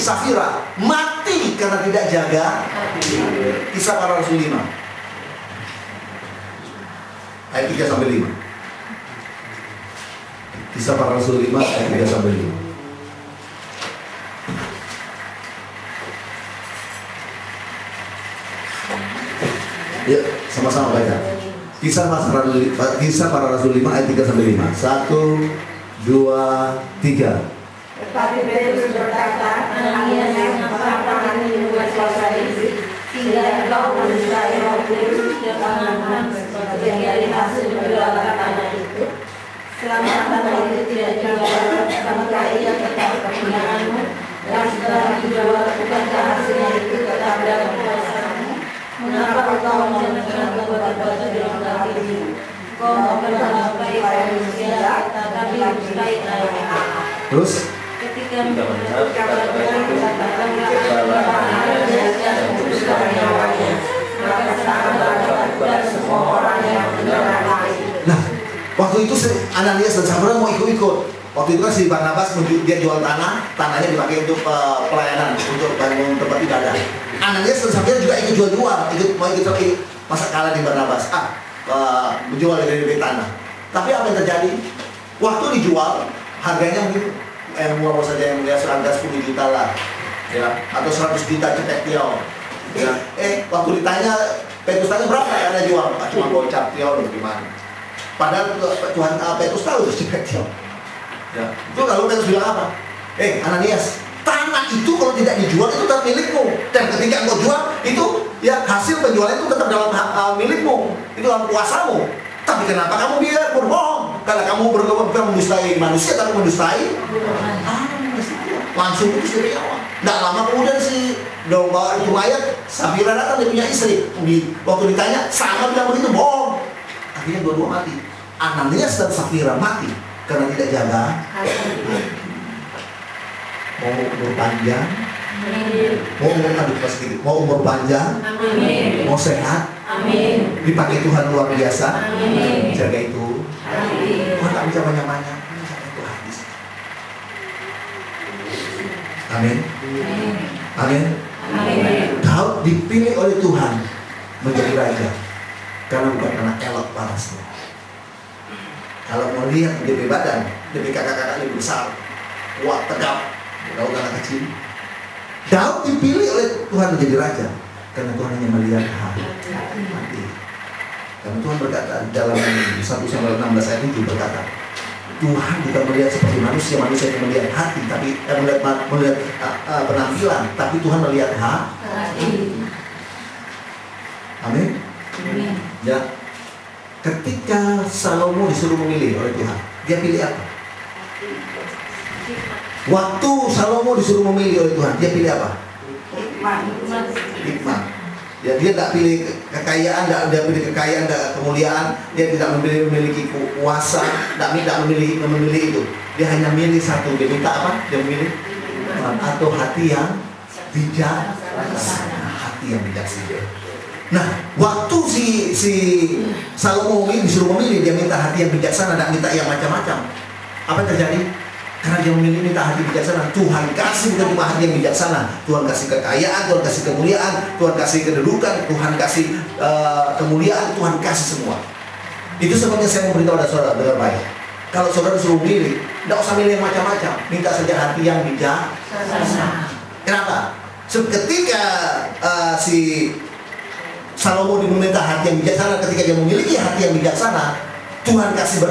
Safira mati karena tidak jaga. Kisah Para Rasul 5 ayat 3-5. Kisah Para Rasul 5 ayat 3-5. Ya, sama-sama baca. Kisah Para Rasul 5 ayat 3-5. 1, 2, 3. Tetapi Petrus berkata, Ananias, mengapa kami membuat suasana ini sehingga engkau mendustai Roh Kudus dengan sebagian dari hasil penjualan tanah itu? Selama tanah itu tidak dijual, maka ia tetap kepunyaanmu, dan setelah dijual, bukankah hasilnya itu tetap dalam kuasamu? Mengapa engkau menjadikan batu-batu dalam kaki ini? Kau mempercayai manusia, tetapi mendustai tanah. Terus? Ketika mendengar kabarnya dikatakan nyawanya, maka sahabat dan semua orang yang mendengar. Nah, waktu itu Ananias dan Safira mau ikut-ikut. Waktu itu kan si Barnabas dia jual tanahnya dipakai untuk pelayanan, untuk bangun tempat ibadah. Ananias dan Safira juga ikut jual-jual, mau ikut masa kalah di Barnabas. Menjual dari tanah. Tapi apa yang terjadi? Waktu dijual, harganya mungkin murah saja, yang mulia harga 10 juta lah, ya, atau 100 juta cetek tiaw, ya. Waktu ditanya, Petrus tanya berapa yang Anda jual? Cuma gocap tiaw, gimana? Padahal Tuhan Petrus tahu cetek tiaw, ya. Itu lalu Petrus bilang apa? Ananias, tanah itu kalau tidak dijual itu tetap milikmu, dan ketika engkau jual itu, ya hasil penjualan itu tetap dalam milikmu, itu dalam kuasamu. Tapi kenapa kamu biar berbohong? Karena kamu bukan mendustai manusia, tapi mendustai langsung putus dari awal. Nggak lama kemudian si bawa itu ayat, Safira datang, dia punya istri. Waktu ditanya, sama bilang begitu, bohong. Akhirnya dua-dua mati. Ananias dan Safira mati karena tidak jaga. Mau umur panjang, mau umur panjang, mau sehat, dipakai Tuhan luar biasa. Jaga itu. Tuhan tak bisa banyak-banyak, jaga itu habis. Amin. Daud dipilih oleh Tuhan menjadi raja karena bukan karena elok parasnya. Kalau mau lihat DP badan, DP kakak-kakak lebih besar, kuat, tegap. Daud anak kecil. Daud dipilih oleh Tuhan menjadi raja karena Tuhan hanya melihat hati. Karena Tuhan berkata dalam 1 Samuel 16 ayat 7 berkata, Tuhan bukan melihat seperti manusia yang melihat hati, tapi melihat penampilan, tapi Tuhan melihat hati. Amin. Ya. Ketika Salomo disuruh memilih oleh Tuhan, dia pilih apa? Waktu Salomo disuruh memilih oleh Tuhan, dia pilih apa? Hikmah. Ya, dia tidak pilih kekayaan, tidak pilih kekayaan, tidak kemuliaan, dia tidak memiliki kuasa, tidak memilih itu. Dia hanya milih satu. Dia minta apa? Dia memilih atau hati yang bijaksana, hati yang bijaksana. Nah, waktu si Salomo disuruh memilih, dia minta hati yang bijaksana, tidak minta yang macam-macam. Apa yang terjadi? Karena dia memilih minta hati bijaksana, Tuhan kasih bukan cuma hati yang bijaksana. Tuhan kasih kekayaan, Tuhan kasih kemuliaan, Tuhan kasih kedudukan, Tuhan kasih kemuliaan, Tuhan kasih semua. Itu sebabnya saya memberitahu pada saudara dengan baik. Kalau saudara disuruh milih, tidak usah milih yang macam-macam, minta saja hati yang bijaksana. Kenapa? Ketika si Salomo diminta hati yang bijaksana, ketika dia memiliki hati yang bijaksana, Tuhan kasih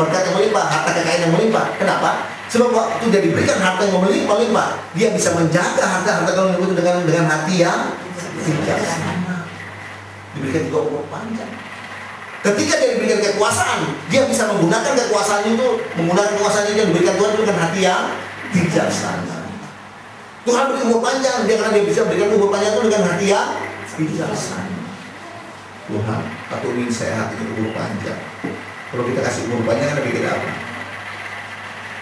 berkat yang melimpah, harta kekayaan yang melimpah. Kenapa? Sebab waktu dia diberikan harta yang melimpah, dia bisa menjaga harta yang itu dengan hati yang bijaksana. Diberikan juga umur panjang. Ketika dia diberikan kekuasaan, dia bisa menggunakan kekuasaannya itu, yang diberikan Tuhan dengan hati yang bijaksana. Tuhan beri umur panjang, karena dia bisa berikan umur panjang itu dengan hati yang bijaksana. Tuhan, aku ingin sehat itu umur panjang. Kalau kita kasih umur panjang, kan kita apa?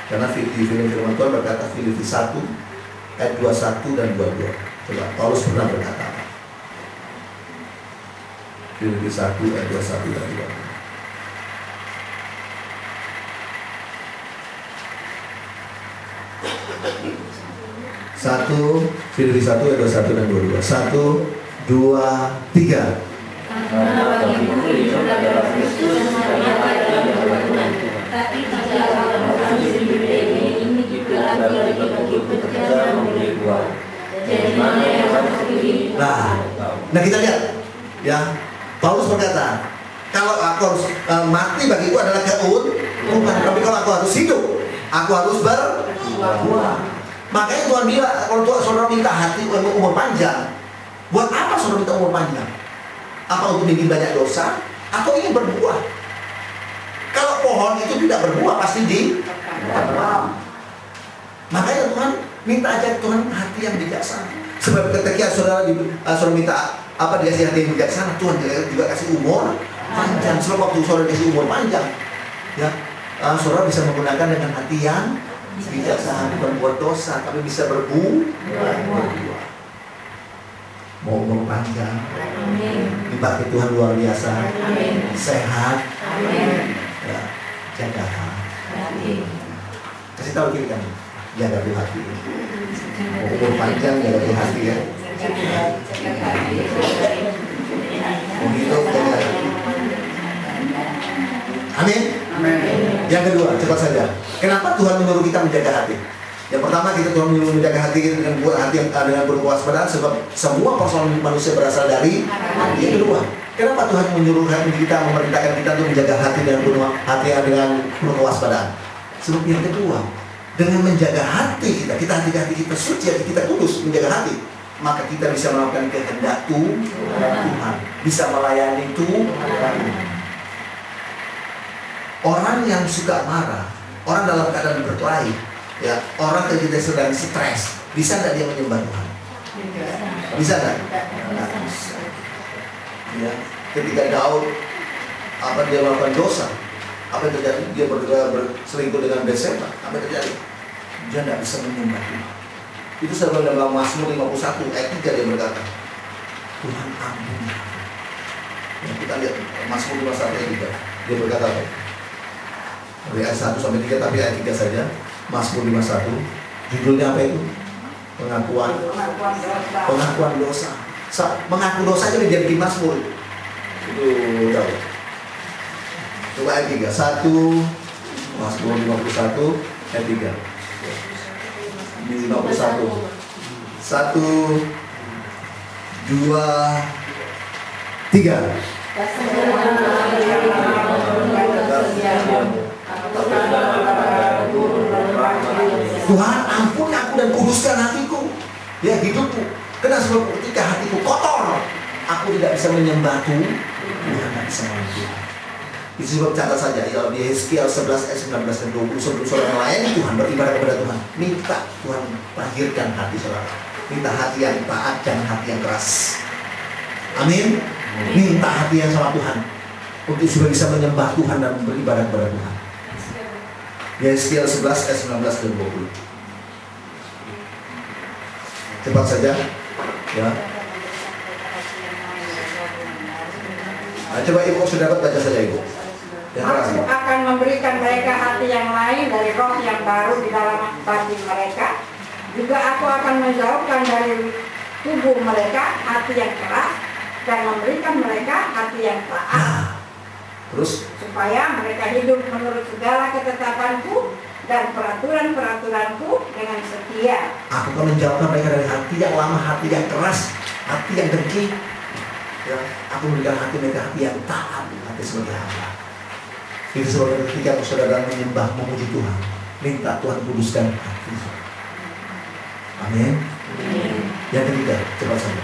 Karena di firman Tuhan berkata Filipi 1 ayat 21 dan 22. Coba Paulus pernah berkata apa? Filipi 1 ayat 21 dan 22. 1, Filipi 1 ayat 21 dan 22. 1, 2, 3. Karena bagimu hidup adalah Kristus dan mati adalah Tuhan. Tapi jika kamu hidup ini juga lagi bekerja memberi buah. Jadi mana yang harus dipilih? Nah kita lihat ya, Paulus berkata, kalau aku harus mati bagiku adalah keuntungan, tapi kalau aku harus hidup, aku harus berbuah. Makanya Tuhan bilang, kalau Tuhan saudara minta hati umur panjang, buat apa saudara minta umur panjang? Apa untuk bikin banyak dosa? Atau ingin berbuah? Kalau pohon itu tidak berbuah pasti makanya Tuhan minta aja Tuhan hati yang bijaksana. Sebab ketika saudara minta dikasih hati yang bijaksana, Tuhan juga kasih umur panjang. Sebab waktu saudara dikasih umur panjang, ya saudara bisa menggunakan dengan hati yang bijaksana, bukan buat dosa, tapi bisa berbuah. Mau umur panjang, dipakai Tuhan luar biasa, sehat, ya, jaga hati. Kasih tahu kiri kamu, jaga di hati. Mau umur panjang, jaga di hati ya. Mau hidup, jaga hati. Amin. Yang kedua, cepat saja. Kenapa Tuhan menyuruh kita menjaga hati? Yang pertama, Tuhan menyuruh menjaga hati kita dengan buat hati yang dengan penuh kewaspadaan, sebab semua persoalan manusia berasal dari hati. Yang kedua, kenapa Tuhan menyuruh kita, memerintahkan kita untuk menjaga hati dengan penuh kewaspadaan? Sebab yang kedua, dengan menjaga hati kita hati kita suci, hati kita kudus, menjaga hati, maka kita bisa melakukan kehendak Tuhan, bisa melayani Tuhan. Orang yang suka marah, orang dalam keadaan berkelahi, ya, orang ketika sedang stres, bisa nggak dia menyembah Tuhan? Bisa nggak? Ya, ketika Daud dia melakukan dosa, apa yang terjadi? Dia berselingkuh dengan Batseba. Apa yang terjadi? Dia tidak bisa menyembah Tuhan. Itu sebab dalam Mazmur 51 ayat 3 dia berkata, Tuhan ampuni. Ya, kita lihat Mazmur 51 ayat 3. Dia berkata apa? Dari ayat 1 sampai 3, tapi ayat 3 saja. Mazmur 51. Judulnya apa itu? Pengakuan dosa. Mengaku dosa aja dia bikin Mazmur. Itu tahu. Coba ayat 3. 1 Mazmur 51 ayat 3. Di 51. 1, 2, 3. Tuhan ampuni aku dan kuduskan hatiku, ya hidupku. Karena sebab ketika hatiku kotor, aku tidak bisa menyembah Tuhan, tidak bisa menyembah Tuhan. Itu sebab catat saja ya, di Yeskiel 11 ayat 19 dan 20, sebelum saudara melayani Tuhan, beribadah kepada Tuhan, minta Tuhan lahirkan hati saudara. Minta hati yang taat, jangan hati yang keras. Amin. Minta hati yang sama Tuhan untuk supaya bisa menyembah Tuhan dan beribadah kepada Tuhan. Yeskiel 11 ayat 19 dan 20. Cepat saja ya. Nah, coba ibu sudah dapat, baca saja ibu. Aku akan memberikan mereka hati yang lain dari roh yang baru di dalam hati mereka. Juga aku akan menjauhkan dari tubuh mereka hati yang keras dan memberikan mereka hati yang taat. Nah, terus supaya mereka hidup menurut segala ketetapanku dan peraturan-peraturanku dengan setia. aku akan menjauhkan mereka dari hati yang lama, hati yang keras, hati yang dengki. Ya, aku memberikan hati mereka hati yang taat, hati sebagai hamba. Itu sebabnya ketika saudara menyembah, memuji Tuhan, minta Tuhan kuduskan hati. Amin. Yang ketiga, cepat saja.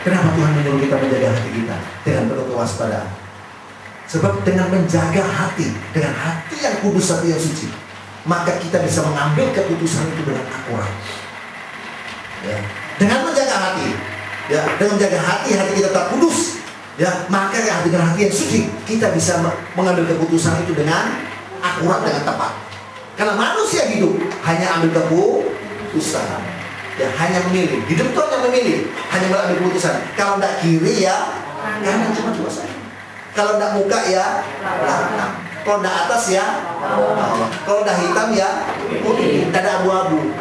Kenapa Tuhan menyuruh kita menjaga hati kita dengan penuh kewaspadaan? Sebab dengan menjaga hati, dengan hati yang kudus, hati yang suci, maka kita bisa mengambil keputusan itu dengan akurat. Ya. Dengan menjaga hati, ya, dengan menjaga hati kita tak kudus, ya, maka dengan hati yang suci kita bisa mengambil keputusan itu dengan akurat, dengan tepat. Karena manusia hidup hanya ambil keputusan, ya, hanya memilih. Hidup itu hanya memilih, hanya mengambil keputusan. Kalau tidak kiri ya kanan, cuma dua saja. Kalau tidak muka ya belakang. Kalau tidak atas ya bawah. Kalau tidak hitam ya putih. Tidak ada abu-abu.